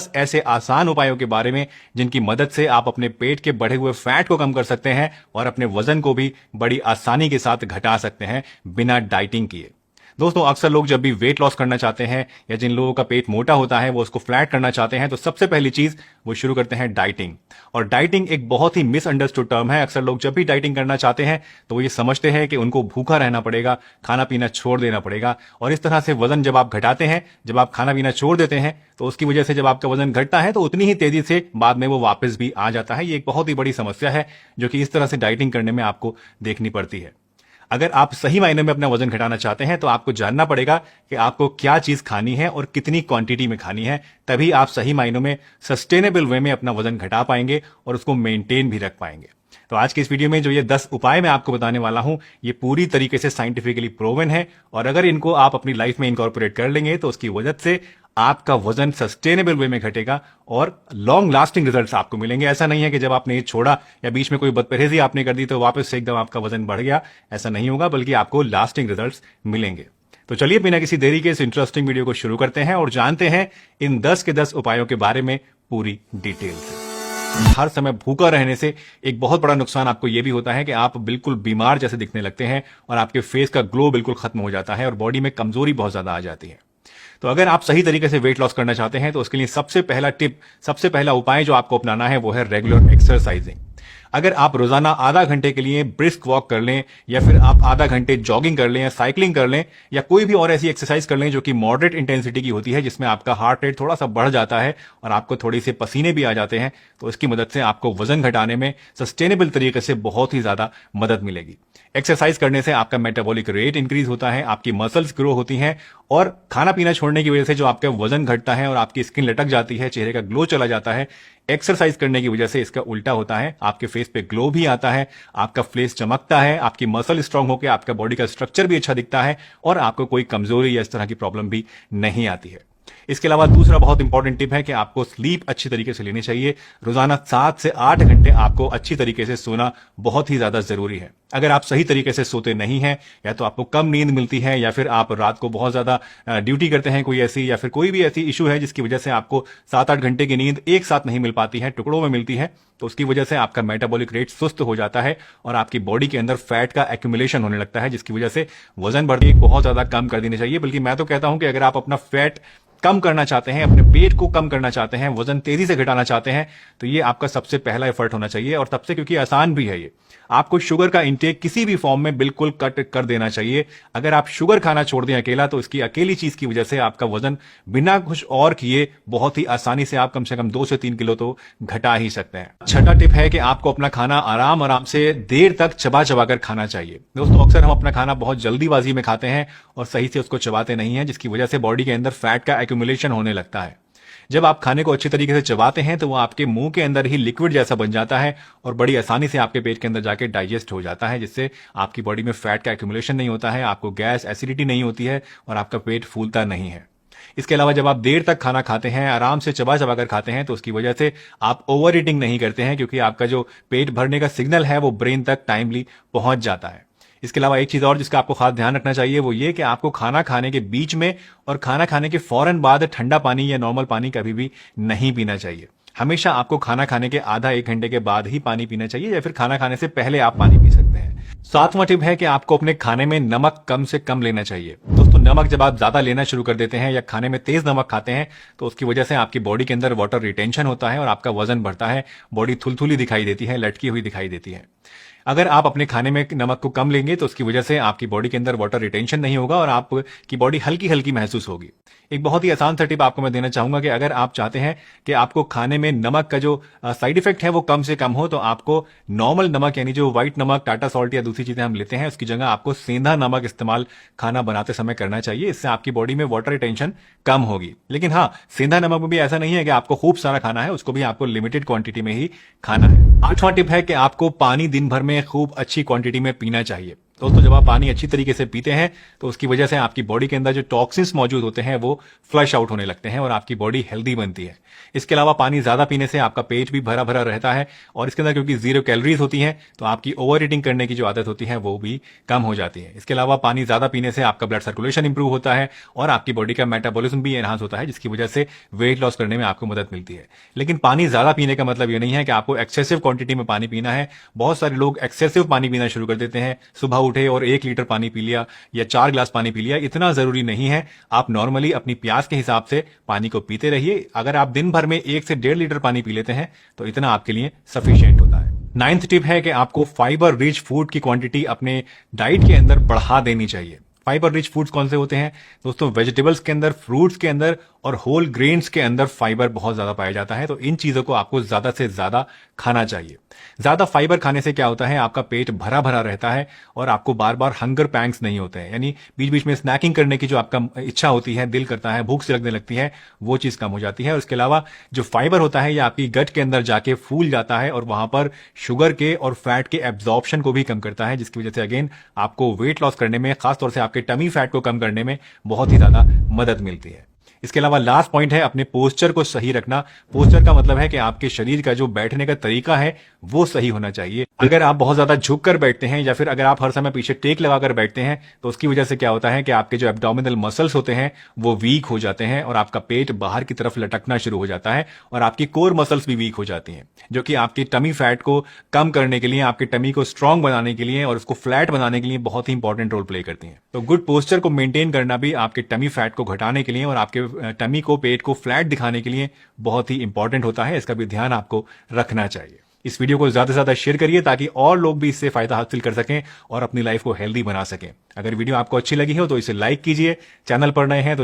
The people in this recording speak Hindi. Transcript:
10 ऐसे आसान उपायों के बारे में जिनकी मदद से आप अपने पेट के बढ़े हुए फैट को कम कर सकते हैं और अपने वजन को भी बड़ी आसानी के साथ घटा सकते हैं बिना डाइटिंग किए। दोस्तों, अक्सर लोग जब भी वेट लॉस करना चाहते हैं या जिन लोगों का पेट मोटा होता है वो उसको फ्लैट करना चाहते हैं तो सबसे पहली चीज वो शुरू करते हैं डाइटिंग। और डाइटिंग एक बहुत ही मिसअंडरस्टूड टर्म है। अक्सर लोग जब भी डाइटिंग करना चाहते हैं तो वो ये समझते हैं कि उनको भूखा रहना पड़ेगा, खाना पीना छोड़ देना पड़ेगा, और इस तरह से वजन जब आप घटाते हैं, जब आप खाना पीना छोड़ देते हैं तो उसकी वजह से जब आपका वजन घटता है तो उतनी ही तेजी से बाद में वो वापस भी आ जाता है। ये एक बहुत ही बड़ी समस्या है जो कि इस तरह से डाइटिंग करने में आपको देखनी पड़ती है। अगर आप सही मायने में अपना वजन घटाना चाहते हैं तो आपको जानना पड़ेगा कि आपको क्या चीज खानी है और कितनी क्वांटिटी में खानी है, तभी आप सही मायनों में सस्टेनेबल वे में अपना वजन घटा पाएंगे और उसको मेंटेन भी रख पाएंगे। तो आज के इस वीडियो में जो ये 10 उपाय मैं आपको बताने वाला हूं, ये पूरी तरीके से साइंटिफिकली प्रूवन है और अगर इनको आप अपनी लाइफ में इनकॉर्पोरेट कर लेंगे तो उसकी वजह से आपका वजन सस्टेनेबल वे में घटेगा और लॉन्ग लास्टिंग रिजल्ट्स आपको मिलेंगे। ऐसा नहीं है कि जब आपने ये छोड़ा या बीच में कोई बदपरहेजी आपने कर दी तो वापस से एकदम आपका वजन बढ़ गया, ऐसा नहीं होगा, बल्कि आपको लास्टिंग रिजल्ट्स मिलेंगे। तो चलिए बिना किसी देरी के इस इंटरेस्टिंग वीडियो को शुरू करते हैं और जानते हैं इन 10 के 10 उपायों के बारे में पूरी डिटेल से। हर समय भूखा रहने से एक बहुत बड़ा नुकसान आपको यह भी होता है कि आप बिल्कुल बीमार जैसे दिखने लगते हैं और आपके फेस का ग्लो बिल्कुल खत्म हो जाता है और बॉडी में कमजोरी बहुत ज्यादा आ जाती है। तो अगर आप सही तरीके से वेट लॉस करना चाहते हैं तो उसके लिए सबसे पहला उपाय जो आपको अपनाना है वो है रेगुलर एक्सरसाइजिंग। अगर आप रोजाना आधा घंटे के लिए ब्रिस्क वॉक कर लें या फिर आप आधा घंटे जॉगिंग कर लें या साइकिलिंग कर लें या कोई भी और ऐसी एक्सरसाइज कर लें जो कि मॉडरेट इंटेंसिटी की होती है, जिसमें आपका हार्ट रेट थोड़ा सा बढ़ जाता है और आपको थोड़ी से पसीने भी आ जाते हैं, तो इसकी मदद से आपको वजन घटाने में सस्टेनेबल तरीके से बहुत ही ज्यादा मदद मिलेगी। एक्सरसाइज करने से आपका मेटाबॉलिक रेट इंक्रीज होता है, आपकी मसल्स ग्रो होती हैं और खाना पीना छोड़ने की वजह से जो आपका वजन घटता है और आपकी स्किन लटक जाती है, चेहरे का ग्लो चला जाता है, एक्सरसाइज करने की वजह से इसका उल्टा होता है। आपके फेस पे ग्लो भी आता है, आपका फेस चमकता है, आपकी मसल स्ट्रांग होकर आपका बॉडी का स्ट्रक्चर भी अच्छा दिखता है और आपको कोई कमजोरी या इस तरह की प्रॉब्लम भी नहीं आती है। इसके अलावा दूसरा बहुत इंपॉर्टेंट टिप है कि आपको स्लीप अच्छी तरीके से लेनी चाहिए। रोजाना 7 से 8 घंटे आपको अच्छी तरीके से सोना बहुत ही ज्यादा जरूरी है। अगर आप सही तरीके से सोते नहीं हैं या तो आपको कम नींद मिलती है या फिर आप रात को बहुत ज्यादा ड्यूटी करते हैं कोई ऐसी, या फिर कोई भी ऐसी इशू है जिसकी वजह से आपको 7-8 घंटे की नींद एक साथ नहीं मिल पाती है, टुकड़ों में मिलती है, तो उसकी वजह से आपका मेटाबॉलिक रेट सुस्त हो जाता है और आपकी बॉडी के अंदर फैट का एक्यूमुलेशन होने लगता है, जिसकी वजह से वजन बढ़ती बहुत ज्यादा कम कर देनी चाहिए। बल्कि मैं तो कहता हूं कि अगर आप अपना फैट कम करना चाहते हैं, अपने पेट को कम करना चाहते हैं, वजन तेजी से घटाना चाहते हैं, तो ये आपका सबसे पहला एफर्ट होना चाहिए। और तब से क्योंकि आसान भी है, ये आपको शुगर का इंटेक किसी भी फॉर्म में बिल्कुल कट कर देना चाहिए। अगर आप शुगर खाना छोड़ दें अकेला तो इसकी अकेली चीज की वजह से आपका वजन बिना कुछ और किए बहुत ही आसानी से आप कम से कम 2 से 3 किलो तो घटा ही सकते हैं। छठा टिप है कि आपको अपना खाना आराम से देर तक चबा चबा कर खाना चाहिए। दोस्तों, अक्सर हम अपना खाना बहुत जल्दीबाजी में खाते हैं और सही से उसको चबाते नहीं है, जिसकी वजह से बॉडी के अंदर फैट का एक्यूमुलेशन होने लगता है। जब आप खाने को अच्छी तरीके से चबाते हैं तो वो आपके मुंह के अंदर ही लिक्विड जैसा बन जाता है और बड़ी आसानी से आपके पेट के अंदर जाके डाइजेस्ट हो जाता है, जिससे आपकी बॉडी में फैट का एक्यूमुलेशन नहीं होता है, आपको गैस एसिडिटी नहीं होती है और आपका पेट फूलता नहीं है। इसके अलावा जब आप देर तक खाना खाते हैं, आराम से चबा चबा कर खाते हैं, तो उसकी वजह से आप ओवर ईटिंग नहीं करते हैं, क्योंकि आपका जो पेट भरने का सिग्नल है वो ब्रेन तक टाइमली पहुंच जाता है। इसके अलावा एक चीज और जिसका आपको खास ध्यान रखना चाहिए वो ये कि आपको खाना खाने के बीच में और खाना खाने के फौरन बाद ठंडा पानी या नॉर्मल पानी कभी भी नहीं पीना चाहिए। हमेशा आपको खाना खाने के आधा 1 घंटे के बाद ही पानी पीना चाहिए या फिर खाना खाने से पहले आप पानी पी सकते हैं। 7वां टिप है कि आपको अपने खाने में नमक कम से कम लेना चाहिए। दोस्तों, नमक जब आप ज्यादा लेना शुरू कर देते हैं या खाने में तेज नमक खाते हैं तो उसकी वजह से आपकी बॉडी के अंदर वाटर रिटेंशन होता है और आपका वजन बढ़ता है, बॉडी थुलथुली दिखाई देती है, लटकी हुई दिखाई देती है। अगर आप अपने खाने में नमक को कम लेंगे तो उसकी वजह से आपकी बॉडी के अंदर वाटर रिटेंशन नहीं होगा और आपकी बॉडी हल्की हल्की महसूस होगी। एक बहुत ही आसान सा टिप आपको मैं देना चाहूंगा कि अगर आप चाहते हैं कि आपको खाने में नमक का जो साइड इफेक्ट है वो कम से कम हो, तो आपको नॉर्मल नमक यानी जो व्हाइट नमक, टाटा सॉल्ट या दूसरी चीजें हम लेते हैं, उसकी जगह आपको सेंधा नमक इस्तेमाल खाना बनाते समय करना चाहिए। इससे आपकी बॉडी में वाटर रिटेंशन कम होगी। लेकिन हाँ, सेंधा नमक में भी ऐसा नहीं है कि आपको खूब सारा खाना है, उसको भी आपको लिमिटेड क्वांटिटी में ही खाना है। 8वां टिप है कि आपको पानी दिन भर में खूब अच्छी क्वांटिटी में पीना चाहिए। दोस्तों जब आप पानी अच्छी तरीके से पीते हैं तो उसकी वजह से आपकी बॉडी के अंदर जो टॉक्सिन्स मौजूद होते हैं वो फ्लश आउट होने लगते हैं और आपकी बॉडी हेल्दी बनती है। इसके अलावा पानी ज्यादा पीने से आपका पेट भी भरा भरा रहता है और इसके अंदर क्योंकि 0 कैलोरीज होती हैं तो आपकी ओवर ईटिंग करने की जो आदत होती है वो भी कम हो जाती है। इसके अलावा पानी ज्यादा पीने से आपका ब्लड सर्कुलेशन इंप्रूव होता है और आपकी बॉडी का मेटाबॉलिज्म भी एनहांस होता है, जिसकी वजह से वेट लॉस करने में आपको मदद मिलती है। लेकिन पानी ज्यादा पीने का मतलब ये नहीं है कि आपको एक्सेसिव क्वांटिटी में पानी पीना है। बहुत सारे लोग एक्सेसिव पानी पीना शुरू कर देते हैं, सुबह उठे और 1 लीटर पानी पी लिया या 4 ग्लास पानी पी लिया। इतना जरूरी नहीं है। आप नॉर्मली अपनी प्यास के हिसाब से पानी को पीते रहिए। अगर आप दिन भर में 1 से 1.5 लीटर पानी पी लेते हैं तो इतना आपके लिए सफिशिएंट होता है। 9th टिप है कि आपको फाइबर रिच फूड की क्वांटिटी अपने डाइट के अंदर बढ़ा देनी चाहिए। फाइबर रिच फूड्स कौन से होते हैं दोस्तों? वेजिटेबल्स के अंदर, फ्रूट्स के अंदर और होल ग्रेन्स के अंदर फाइबर बहुत ज्यादा पाया जाता है। तो इन चीजों को आपको ज्यादा से ज्यादा खाना चाहिए। ज्यादा फाइबर खाने से क्या होता है, आपका पेट भरा भरा रहता है और आपको बार बार हंगर पैंग्स नहीं होते हैं, यानी बीच बीच में स्नैकिंग करने की जो आपका इच्छा होती है, दिल करता है, भूख से लगने लगती है, वो चीज कम हो जाती है। और इसके अलावा जो फाइबर होता है ये आपकी गट के अंदर जाके फूल जाता है और वहां पर शुगर के और फैट के एब्जॉर्प्शन को भी कम करता है, जिसकी वजह से अगेन आपको वेट लॉस करने में, खासतौर से आपके टमी फैट को कम करने में बहुत ही ज्यादा मदद मिलती है। इसके अलावा लास्ट पॉइंट है अपने पोस्चर को सही रखना। पोस्चर का मतलब है कि आपके शरीर का जो बैठने का तरीका है वो सही होना चाहिए। अगर आप बहुत ज्यादा झुक कर बैठते हैं या फिर अगर आप हर समय पीछे टेक लगाकर बैठते हैं तो उसकी वजह से क्या होता है कि आपके जो एब्डोमिनल मसल्स होते हैं वो वीक हो जाते हैं और आपका पेट बाहर की तरफ लटकना शुरू हो जाता है और आपकी कोर मसल्स भी वीक हो जाती हैं, जो कि आपकी टमी फैट को कम करने के लिए, आपके टमी को स्ट्रांग बनाने के लिए और उसको फ्लैट बनाने के लिए बहुत ही इंपॉर्टेंट रोल प्ले करती हैं। तो गुड पोस्चर को मेंटेन करना भी आपके टमी फैट को घटाने के लिए और आपके टमी को, पेट को फ्लैट दिखाने के लिए बहुत ही इंपॉर्टेंट होता है। इसका भी ध्यान आपको रखना चाहिए। इस वीडियो को ज्यादा से ज्यादा शेयर करिए ताकि और लोग भी इससे फायदा हासिल कर सकें और अपनी लाइफ को हेल्दी बना सकें। अगर वीडियो आपको अच्छी लगी हो तो इसे लाइक कीजिए। चैनल पर नए हैं तो